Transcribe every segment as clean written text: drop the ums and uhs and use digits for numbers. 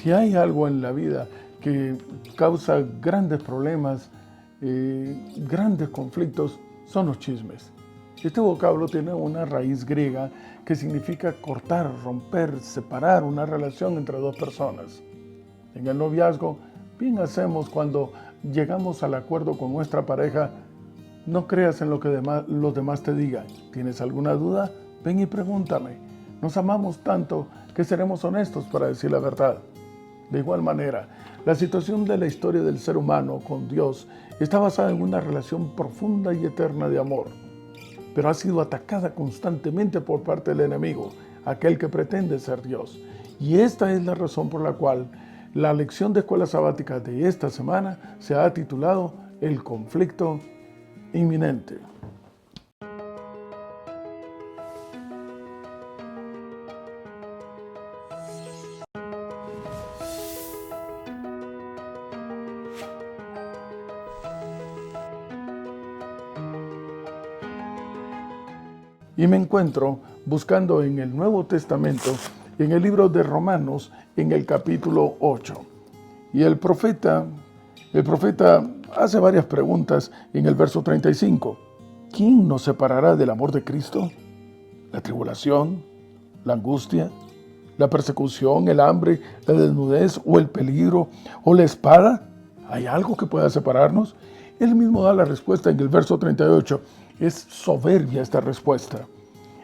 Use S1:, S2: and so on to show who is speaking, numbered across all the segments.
S1: Si hay algo en la vida que causa grandes problemas, grandes conflictos, son los chismes. Este vocablo tiene una raíz griega que significa cortar, romper, separar una relación entre dos personas. En el noviazgo, bien hacemos cuando llegamos al acuerdo con nuestra pareja. No creas en lo que los demás te digan. ¿Tienes alguna duda? Ven y pregúntame. Nos amamos tanto que seremos honestos para decir la verdad. De igual manera, la situación de la historia del ser humano con Dios está basada en una relación profunda y eterna de amor, pero ha sido atacada constantemente por parte del enemigo, aquel que pretende ser Dios. Y esta es la razón por la cual la lección de escuela sabática de esta semana se ha titulado El conflicto inminente. Y me encuentro buscando en el Nuevo Testamento, en el libro de Romanos, en el capítulo 8. Y el profeta hace varias preguntas en el verso 35. ¿Quién nos separará del amor de Cristo? ¿La tribulación? ¿La angustia? ¿La persecución? ¿El hambre? ¿La desnudez? ¿O el peligro? ¿O la espada? ¿Hay algo que pueda separarnos? Él mismo da la respuesta en el verso 38. Es soberbia esta respuesta.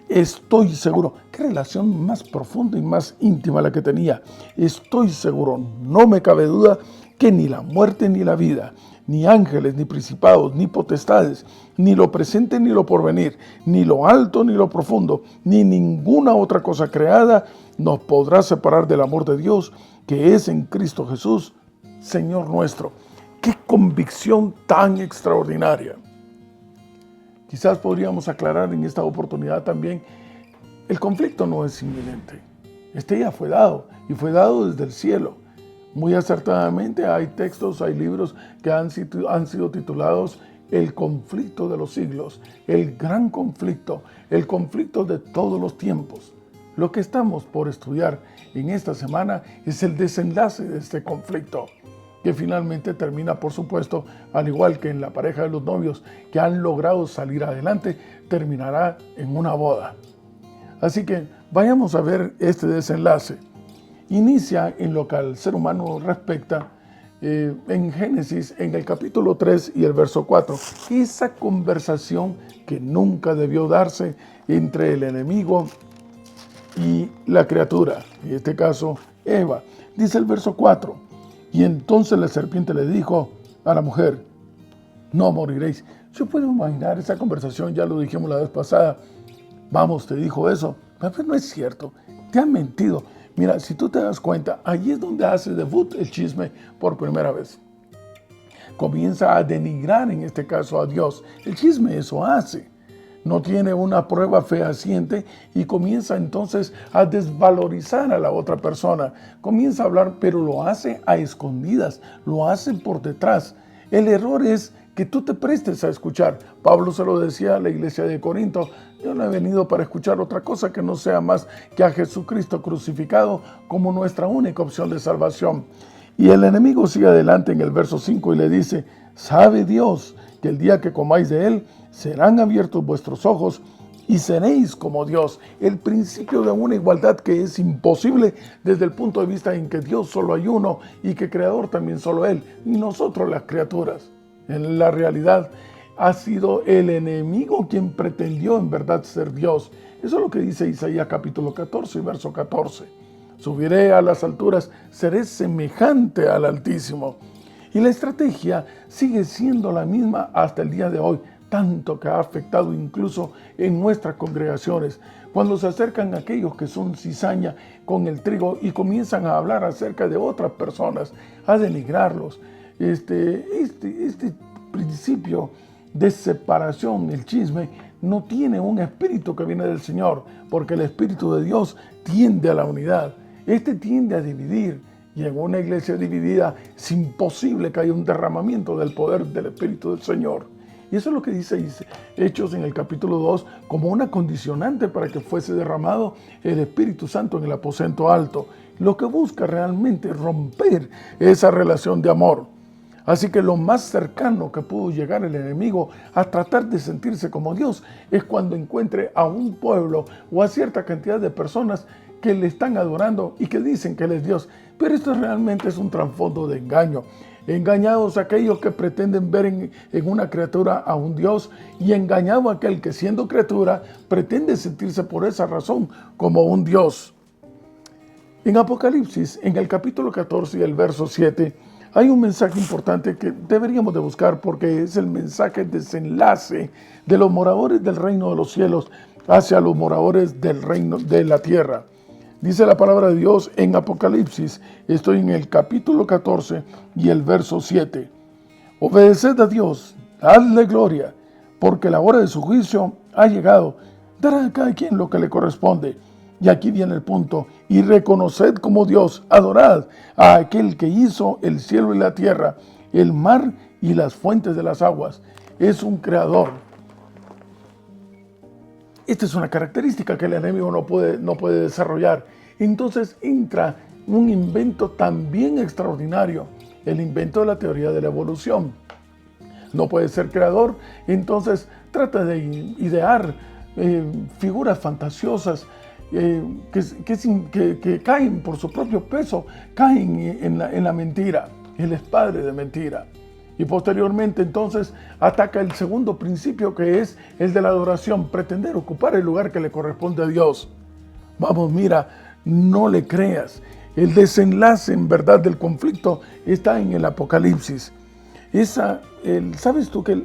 S1: Estoy seguro. Qué relación más profunda y más íntima la que tenía. Estoy seguro, no me cabe duda, que ni la muerte ni la vida, ni ángeles, ni principados, ni potestades, ni lo presente ni lo porvenir, ni lo alto ni lo profundo, ni ninguna otra cosa creada nos podrá separar del amor de Dios que es en Cristo Jesús, Señor nuestro. ¡Qué convicción tan extraordinaria! Quizás podríamos aclarar en esta oportunidad también, el conflicto no es inminente. Este ya fue dado, y fue dado desde el cielo. Muy acertadamente hay textos, hay libros que han sido titulados El conflicto de los siglos, el gran conflicto, el conflicto de todos los tiempos. Lo que estamos por estudiar en esta semana es el desenlace de este conflicto, que finalmente termina, por supuesto, al igual que en la pareja de los novios que han logrado salir adelante, terminará en una boda. Así que vayamos a ver este desenlace. Inicia en lo que al ser humano respecta, en Génesis, en el capítulo 3 y el verso 4, esa conversación que nunca debió darse entre el enemigo y la criatura, en este caso Eva. Dice el verso 4, y entonces la serpiente le dijo a la mujer, no moriréis. Yo puedo imaginar esa conversación, ya lo dijimos la vez pasada. Vamos, te dijo eso. Pero no es cierto, te han mentido. Mira, si tú te das cuenta, allí es donde hace debut el chisme por primera vez. Comienza a denigrar en este caso a Dios. El chisme eso hace. No tiene una prueba fehaciente y comienza entonces a desvalorizar a la otra persona. Comienza a hablar, pero lo hace a escondidas, lo hace por detrás. El error es que tú te prestes a escuchar. Pablo se lo decía a la iglesia de Corinto, yo no he venido para escuchar otra cosa que no sea más que a Jesucristo crucificado como nuestra única opción de salvación. Y el enemigo sigue adelante en el verso 5 y le dice, sabe Dios que el día que comáis de él, serán abiertos vuestros ojos y seréis como Dios. El principio de una igualdad que es imposible desde el punto de vista en que Dios solo hay uno y que creador también solo Él, y nosotros las criaturas. En la realidad ha sido el enemigo quien pretendió en verdad ser Dios. Eso es lo que dice Isaías capítulo 14, verso 14. Subiré a las alturas, seré semejante al Altísimo. Y la estrategia sigue siendo la misma hasta el día de hoy, tanto que ha afectado incluso en nuestras congregaciones. Cuando se acercan aquellos que son cizaña con el trigo y comienzan a hablar acerca de otras personas, a denigrarlos. Este principio de separación, el chisme, no tiene un espíritu que viene del Señor, porque el Espíritu de Dios tiende a la unidad. Este tiende a dividir. Y en una iglesia dividida es imposible que haya un derramamiento del poder del Espíritu del Señor. Y eso es lo que dice Hechos en el capítulo 2 como una condicionante para que fuese derramado el Espíritu Santo en el aposento alto. lo que busca realmente es romper esa relación de amor. Así que lo más cercano que pudo llegar el enemigo a tratar de sentirse como Dios es cuando encuentre a un pueblo o a cierta cantidad de personas que le están adorando y que dicen que Él es Dios. Pero esto realmente es un trasfondo de engaño. Engañados aquellos que pretenden ver en una criatura a un Dios, y engañado aquel que, siendo criatura, pretende sentirse por esa razón como un Dios. En Apocalipsis, en el capítulo 14 y el verso 7, hay un mensaje importante que deberíamos de buscar, porque es el mensaje desenlace de los moradores del reino de los cielos hacia los moradores del reino de la tierra. Dice la palabra de Dios en Apocalipsis, estoy en el capítulo 14 y el verso 7. Obedeced a Dios, dadle gloria, porque la hora de su juicio ha llegado. Dará a cada quien lo que le corresponde. Y aquí viene el punto. Y reconoced como Dios, adorad a aquel que hizo el cielo y la tierra, el mar y las fuentes de las aguas. Es un creador. Esta es una característica que el enemigo no puede desarrollar. Entonces entra un invento también extraordinario, el invento de la teoría de la evolución. No puede ser creador, entonces trata de idear figuras fantasiosas que caen por su propio peso, caen en la mentira. Él es padre de mentira. Y posteriormente entonces ataca el segundo principio, que es el de la adoración, pretender ocupar el lugar que le corresponde a Dios. Vamos, mira, no le creas. El desenlace en verdad del conflicto está en el Apocalipsis. ¿Sabes tú que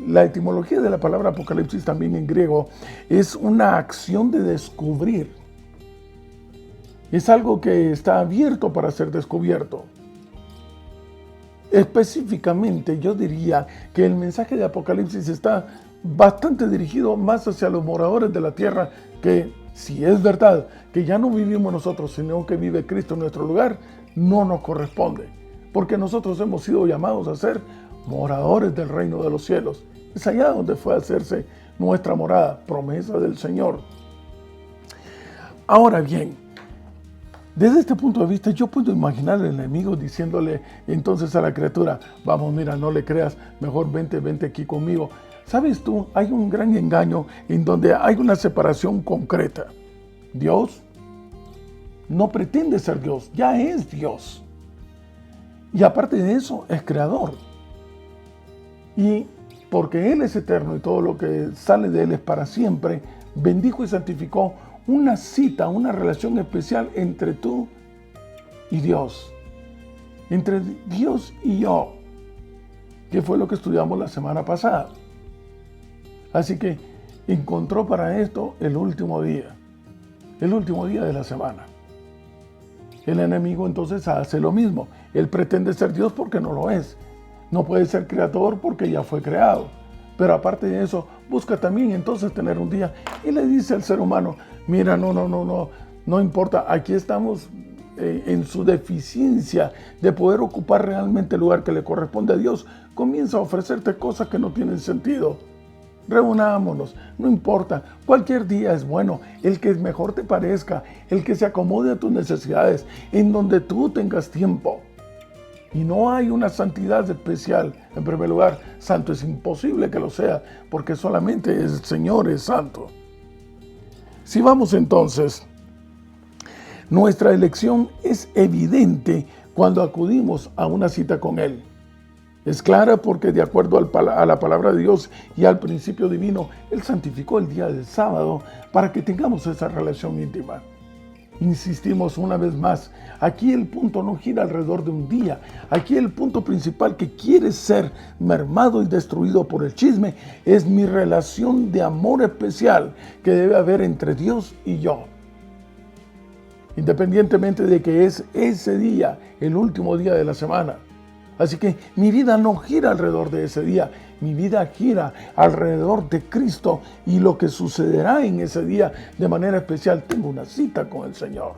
S1: la etimología de la palabra Apocalipsis también en griego es una acción de descubrir? Es algo que está abierto para ser descubierto. Específicamente, yo diría que el mensaje de Apocalipsis está bastante dirigido más hacia los moradores de la tierra, que si es verdad que ya no vivimos nosotros, sino que vive Cristo en nuestro lugar, no nos corresponde, porque nosotros hemos sido llamados a ser moradores del reino de los cielos. Es allá donde fue a hacerse nuestra morada, promesa del Señor. Ahora bien, desde este punto de vista, yo puedo imaginar al enemigo diciéndole entonces a la criatura, vamos, mira, no le creas, mejor vente aquí conmigo. ¿Sabes tú? Hay un gran engaño en donde hay una separación concreta. Dios no pretende ser Dios, ya es Dios. Y aparte de eso, es creador. Y porque Él es eterno y todo lo que sale de Él es para siempre, bendijo y santificó una cita, una relación especial entre tú y Dios. Entre Dios y yo, que fue lo que estudiamos la semana pasada. Así que encontró para esto el último día de la semana. El enemigo entonces hace lo mismo. Él pretende ser Dios porque no lo es. No puede ser creador porque ya fue creado. Pero aparte de eso, busca también entonces tener un día y le dice al ser humano, mira, no importa, aquí estamos en su deficiencia de poder ocupar realmente el lugar que le corresponde a Dios. Comienza a ofrecerte cosas que no tienen sentido. Reunámonos, no importa, cualquier día es bueno, el que mejor te parezca, el que se acomode a tus necesidades, en donde tú tengas tiempo. Y no hay una santidad especial. En primer lugar, santo es imposible que lo sea, porque solamente el Señor es santo. Si vamos entonces, nuestra elección es evidente cuando acudimos a una cita con Él. Es clara porque de acuerdo a la palabra de Dios y al principio divino, Él santificó el día del sábado para que tengamos esa relación íntima. Insistimos una vez más, aquí el punto no gira alrededor de un día. Aquí el punto principal que quiere ser mermado y destruido por el chisme es mi relación de amor especial que debe haber entre Dios y yo. Independientemente de que es ese día, el último día de la semana. Así que mi vida no gira alrededor de ese día, mi vida gira alrededor de Cristo y lo que sucederá en ese día de manera especial. Tengo una cita con el Señor.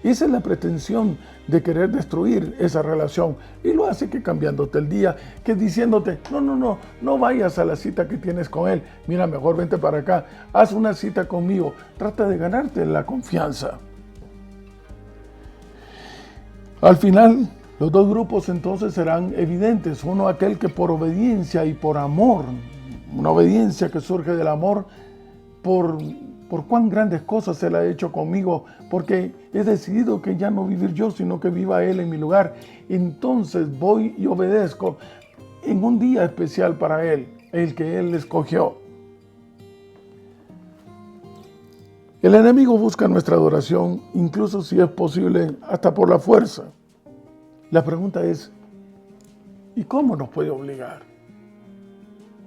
S1: Esa es la pretensión de querer destruir esa relación, y lo hace que cambiándote el día, que diciéndote, no vayas a la cita que tienes con Él, mira, mejor vente para acá, haz una cita conmigo, trata de ganarte la confianza. Al final, los dos grupos entonces serán evidentes. Uno, aquel que por obediencia y por amor, una obediencia que surge del amor por cuán grandes cosas Él ha hecho conmigo, porque he decidido que ya no vivir yo, sino que viva Él en mi lugar. Entonces voy y obedezco en un día especial para Él, el que Él escogió. El enemigo busca nuestra adoración, incluso si es posible, hasta por la fuerza. La pregunta es, ¿y cómo nos puede obligar?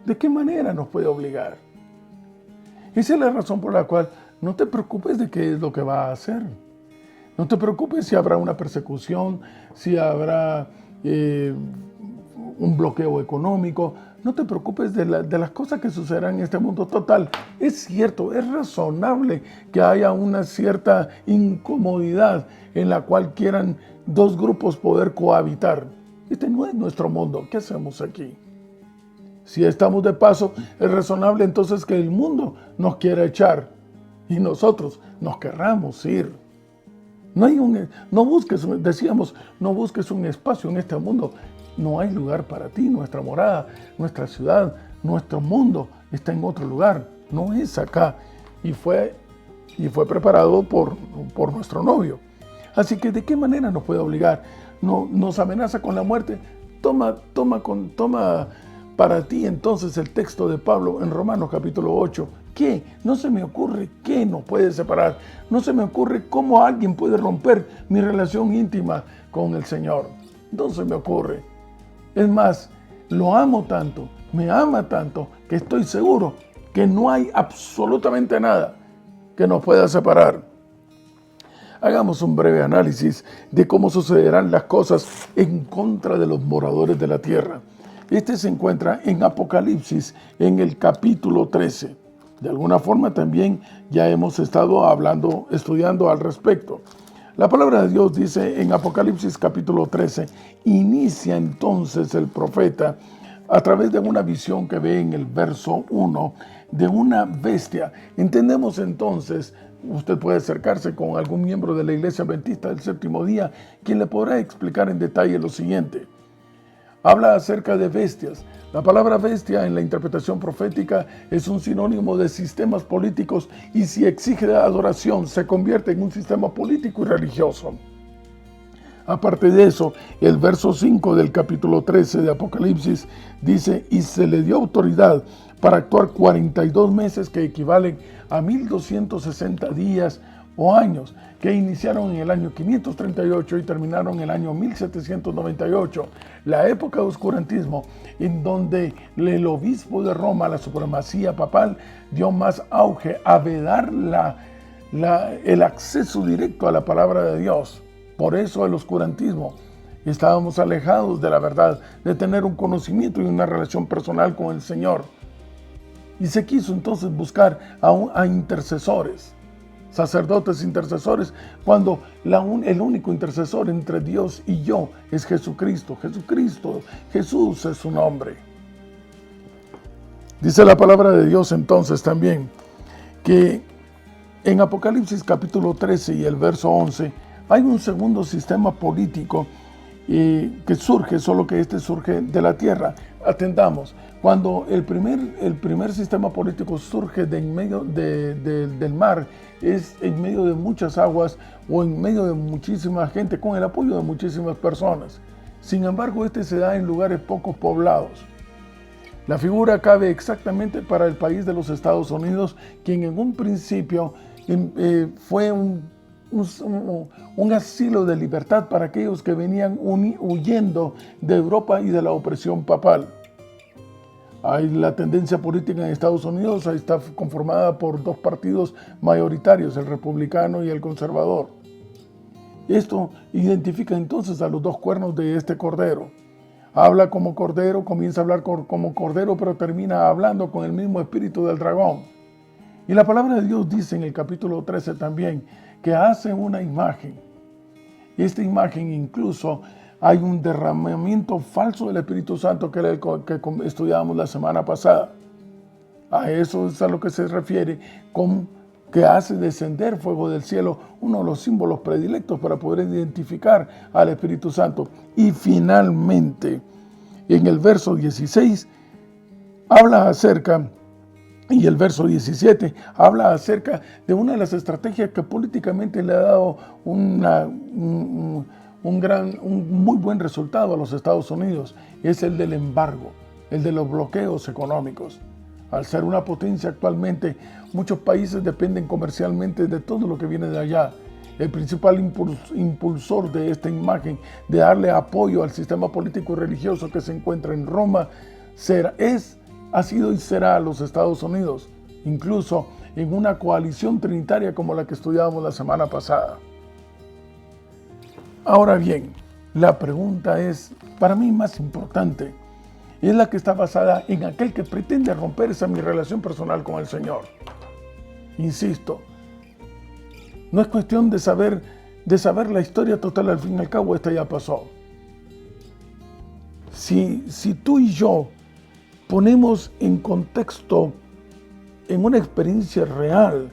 S1: ¿De qué manera nos puede obligar? Esa es la razón por la cual no te preocupes de qué es lo que va a hacer. No te preocupes si habrá una persecución, si habrá un bloqueo económico. No te preocupes de las cosas que sucederán en este mundo. Total, es cierto, es razonable que haya una cierta incomodidad en la cual quieran dos grupos poder cohabitar. Este no es nuestro mundo. ¿Qué hacemos aquí? Si estamos de paso, es razonable entonces que el mundo nos quiera echar y nosotros nos querramos ir. No busques un espacio en este mundo. No hay lugar para ti. Nuestra morada, nuestra ciudad, nuestro mundo está en otro lugar. No es acá. Y fue preparado por nuestro novio. Así que, ¿de qué manera nos puede obligar? Nos amenaza con la muerte. Toma para ti entonces el texto de Pablo en Romanos capítulo 8. ¿Qué? No se me ocurre qué nos puede separar. No se me ocurre cómo alguien puede romper mi relación íntima con el Señor. No se me ocurre. Es más, lo amo tanto, me ama tanto, que estoy seguro que no hay absolutamente nada que nos pueda separar. Hagamos un breve análisis de cómo sucederán las cosas en contra de los moradores de la tierra. Este se encuentra en Apocalipsis, en el capítulo 13. De alguna forma también ya hemos estado estudiando al respecto. La palabra de Dios dice en Apocalipsis capítulo 13, inicia entonces el profeta a través de una visión que ve en el verso 1 de una bestia. Entendemos entonces, usted puede acercarse con algún miembro de la Iglesia Adventista del Séptimo Día, quien le podrá explicar en detalle lo siguiente. Habla acerca de bestias. La palabra bestia en la interpretación profética es un sinónimo de sistemas políticos y si exige adoración se convierte en un sistema político y religioso. Aparte de eso, el verso 5 del capítulo 13 de Apocalipsis dice, y se le dio autoridad para actuar 42 meses que equivalen a 1260 días o años, que iniciaron en el año 538 y terminaron en el año 1798, la época de oscurantismo, en donde el obispo de Roma, la supremacía papal, dio más auge a vedar el acceso directo a la palabra de Dios. Por eso el oscurantismo. Estábamos alejados de la verdad, de tener un conocimiento y una relación personal con el Señor. Y se quiso entonces buscar a intercesores, sacerdotes intercesores, cuando el único intercesor entre Dios y yo es Jesucristo. Jesús es su nombre. Dice la palabra de Dios entonces también que en Apocalipsis capítulo 13 y el verso 11 hay un segundo sistema político que surge, solo que este surge de la tierra. Atendamos, cuando el primer sistema político surge de en medio del mar, es en medio de muchas aguas o en medio de muchísima gente, con el apoyo de muchísimas personas. Sin embargo, este se da en lugares poco poblados. La figura cabe exactamente para el país de los Estados Unidos, quien en un principio fue un asilo de libertad para aquellos que venían huyendo de Europa y de la opresión papal. La tendencia política en Estados Unidos está conformada por dos partidos mayoritarios, el republicano y el conservador. Esto identifica entonces a los dos cuernos de este cordero. Habla como cordero, comienza a hablar como cordero, pero termina hablando con el mismo espíritu del dragón. Y la palabra de Dios dice en el capítulo 13 también que hace una imagen. Y esta imagen incluso hay un derramamiento falso del Espíritu Santo que estudiábamos la semana pasada. A eso es a lo que se refiere con que hace descender fuego del cielo, uno de los símbolos predilectos para poder identificar al Espíritu Santo. Y finalmente, en el verso 16, habla acerca, y el verso 17, habla acerca de una de las estrategias que políticamente le ha dado un muy buen resultado a los Estados Unidos, es el del embargo, el de los bloqueos económicos. Al ser una potencia actualmente, muchos países dependen comercialmente de todo lo que viene de allá. El principal impulsor de esta imagen, de darle apoyo al sistema político y religioso que se encuentra en Roma, ha sido y será los Estados Unidos, incluso en una coalición trinitaria como la que estudiábamos la semana pasada. Ahora bien, la pregunta es, para mí más importante, es la que está basada en aquel que pretende romper esa mi relación personal con el Señor. Insisto, no es cuestión de saber la historia total, al fin y al cabo esta ya pasó. Si tú y yo ponemos en contexto, en una experiencia real,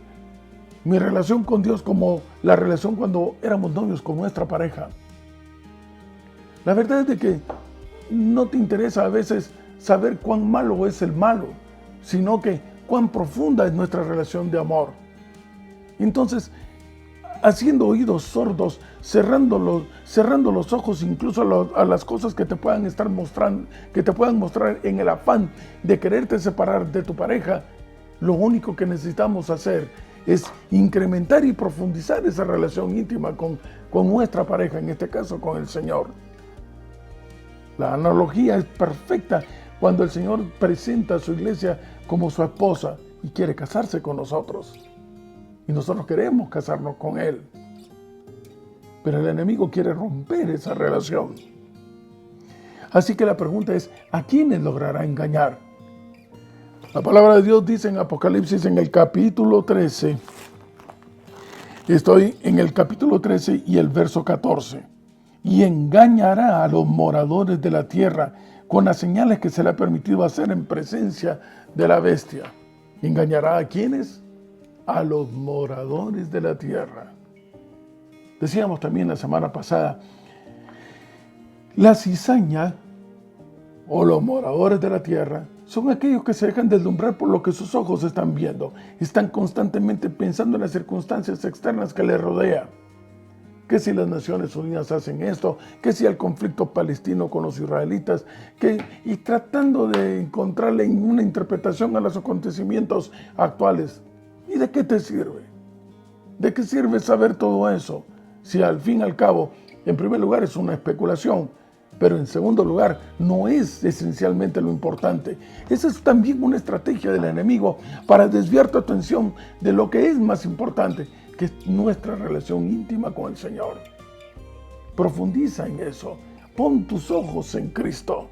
S1: mi relación con Dios como la relación cuando éramos novios con nuestra pareja, la verdad es de que no te interesa a veces saber cuán malo es el malo, sino que cuán profunda es nuestra relación de amor. Entonces, haciendo oídos sordos, cerrando los ojos incluso a las cosas que te puedan estar mostrando, que te puedan mostrar en el afán de quererte separar de tu pareja, lo único que necesitamos hacer es incrementar y profundizar esa relación íntima con nuestra pareja, en este caso con el Señor. La analogía es perfecta cuando el Señor presenta a su iglesia como su esposa y quiere casarse con nosotros. Y nosotros queremos casarnos con Él. Pero el enemigo quiere romper esa relación. Así que la pregunta es, ¿a quiénes logrará engañar? La palabra de Dios dice en Apocalipsis en el capítulo 13, estoy en el capítulo 13 y el verso 14, y engañará a los moradores de la tierra con las señales que se le ha permitido hacer en presencia de la bestia. ¿Engañará a quiénes? A los moradores de la tierra. Decíamos también la semana pasada, la cizaña o los moradores de la tierra son aquellos que se dejan deslumbrar por lo que sus ojos están viendo. Están constantemente pensando en las circunstancias externas que les rodean. Que si las Naciones Unidas hacen esto, que si el conflicto palestino con los israelitas, y tratando de encontrarle una interpretación a los acontecimientos actuales. ¿Y de qué te sirve? ¿De qué sirve saber todo eso? Si al fin y al cabo, en primer lugar es una especulación, pero en segundo lugar no es esencialmente lo importante. Esa es también una estrategia del enemigo para desviar tu atención de lo que es más importante, que es nuestra relación íntima con el Señor. Profundiza en eso. Pon tus ojos en Cristo.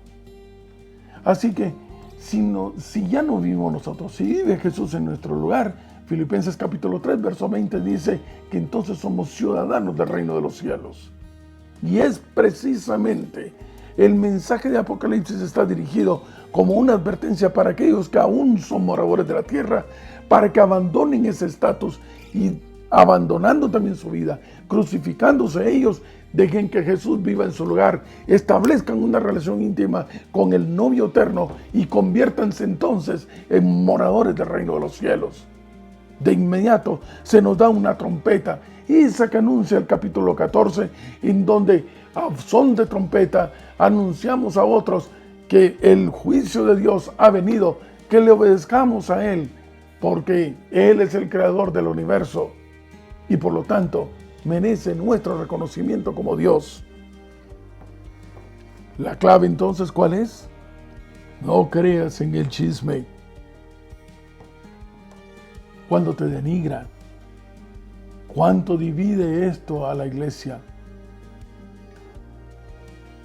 S1: Así que, si ya no vivimos nosotros, si vive Jesús en nuestro lugar, Filipenses capítulo 3, verso 20 dice que entonces somos ciudadanos del reino de los cielos. Y es precisamente el mensaje de Apocalipsis está dirigido como una advertencia para aquellos que aún son moradores de la tierra, para que abandonen ese estatus y abandonando también su vida, crucificándose ellos, dejen que Jesús viva en su lugar, establezcan una relación íntima con el novio eterno y conviértanse entonces en moradores del reino de los cielos. De inmediato se nos da una trompeta, esa que anuncia el capítulo 14, en donde a son de trompeta anunciamos a otros que el juicio de Dios ha venido, que le obedezcamos a Él, porque Él es el creador del universo y por lo tanto merece nuestro reconocimiento como Dios. La clave entonces, ¿cuál es? No creas en el chisme. Cuando te denigra, ¿cuánto divide esto a la iglesia?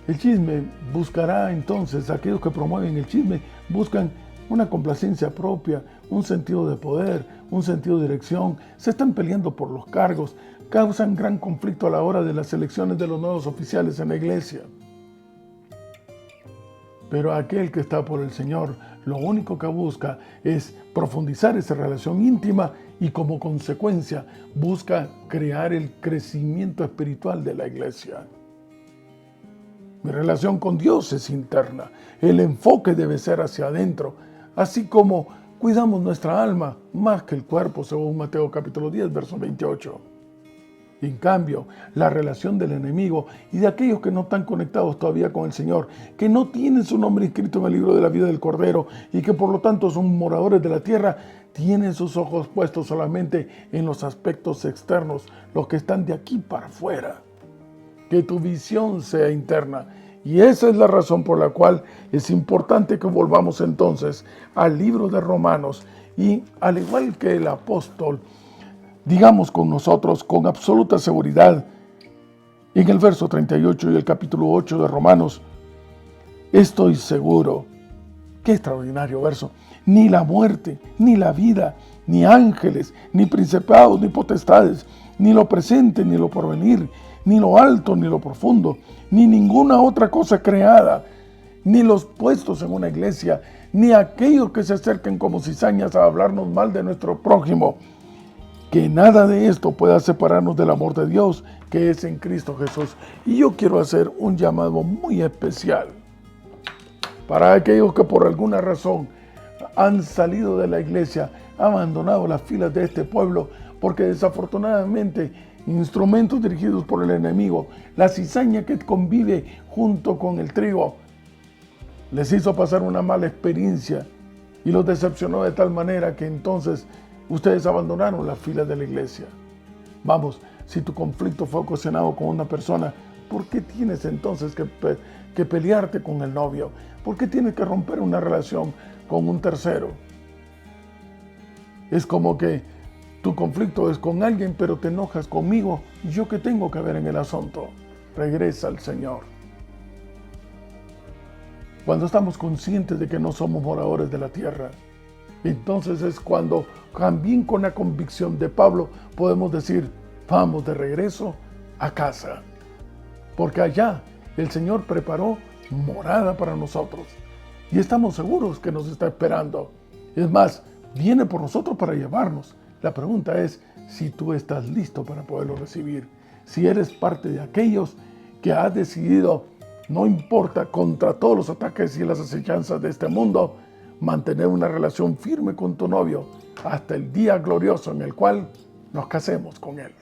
S1: El chisme buscará entonces, aquellos que promueven el chisme, buscan una complacencia propia, un sentido de poder, un sentido de dirección, se están peleando por los cargos, causan gran conflicto a la hora de las elecciones de los nuevos oficiales en la iglesia. Pero aquel que está por el Señor, lo único que busca es profundizar esa relación íntima y como consecuencia busca crear el crecimiento espiritual de la iglesia. Mi relación con Dios es interna. El enfoque debe ser hacia adentro, así como cuidamos nuestra alma más que el cuerpo, según Mateo capítulo 10, verso 28. En cambio, la relación del enemigo y de aquellos que no están conectados todavía con el Señor, que no tienen su nombre inscrito en el libro de la vida del Cordero y que por lo tanto son moradores de la tierra, tienen sus ojos puestos solamente en los aspectos externos, los que están de aquí para afuera. Que tu visión sea interna. Y esa es la razón por la cual es importante que volvamos entonces al libro de Romanos y, al igual que el apóstol, digamos con nosotros con absoluta seguridad en el verso 38 y el capítulo 8 de Romanos: estoy seguro. Qué extraordinario verso. Ni la muerte, ni la vida, ni ángeles, ni principados, ni potestades, ni lo presente, ni lo porvenir, ni lo alto, ni lo profundo, ni ninguna otra cosa creada, ni los puestos en una iglesia, ni aquellos que se acerquen como cizañas a hablarnos mal de nuestro prójimo, que nada de esto pueda separarnos del amor de Dios que es en Cristo Jesús. Y yo quiero hacer un llamado muy especial para aquellos que por alguna razón han salido de la iglesia, han abandonado las filas de este pueblo, porque desafortunadamente instrumentos dirigidos por el enemigo, la cizaña que convive junto con el trigo, les hizo pasar una mala experiencia y los decepcionó de tal manera que entonces ustedes abandonaron las filas de la iglesia. Vamos, si tu conflicto fue ocasionado con una persona, ¿por qué tienes entonces que pelearte con el novio? ¿Por qué tienes que romper una relación con un tercero? Es como que tu conflicto es con alguien, pero te enojas conmigo. ¿Yo qué tengo que ver en el asunto? Regresa al Señor. Cuando estamos conscientes de que no somos moradores de la tierra, entonces es cuando, también con la convicción de Pablo, podemos decir: vamos de regreso a casa. Porque allá el Señor preparó morada para nosotros. Y estamos seguros que nos está esperando. Es más, viene por nosotros para llevarnos. La pregunta es si tú estás listo para poderlo recibir. Si eres parte de aquellos que has decidido, no importa, contra todos los ataques y las acechanzas de este mundo, mantener una relación firme con tu novio hasta el día glorioso en el cual nos casemos con él.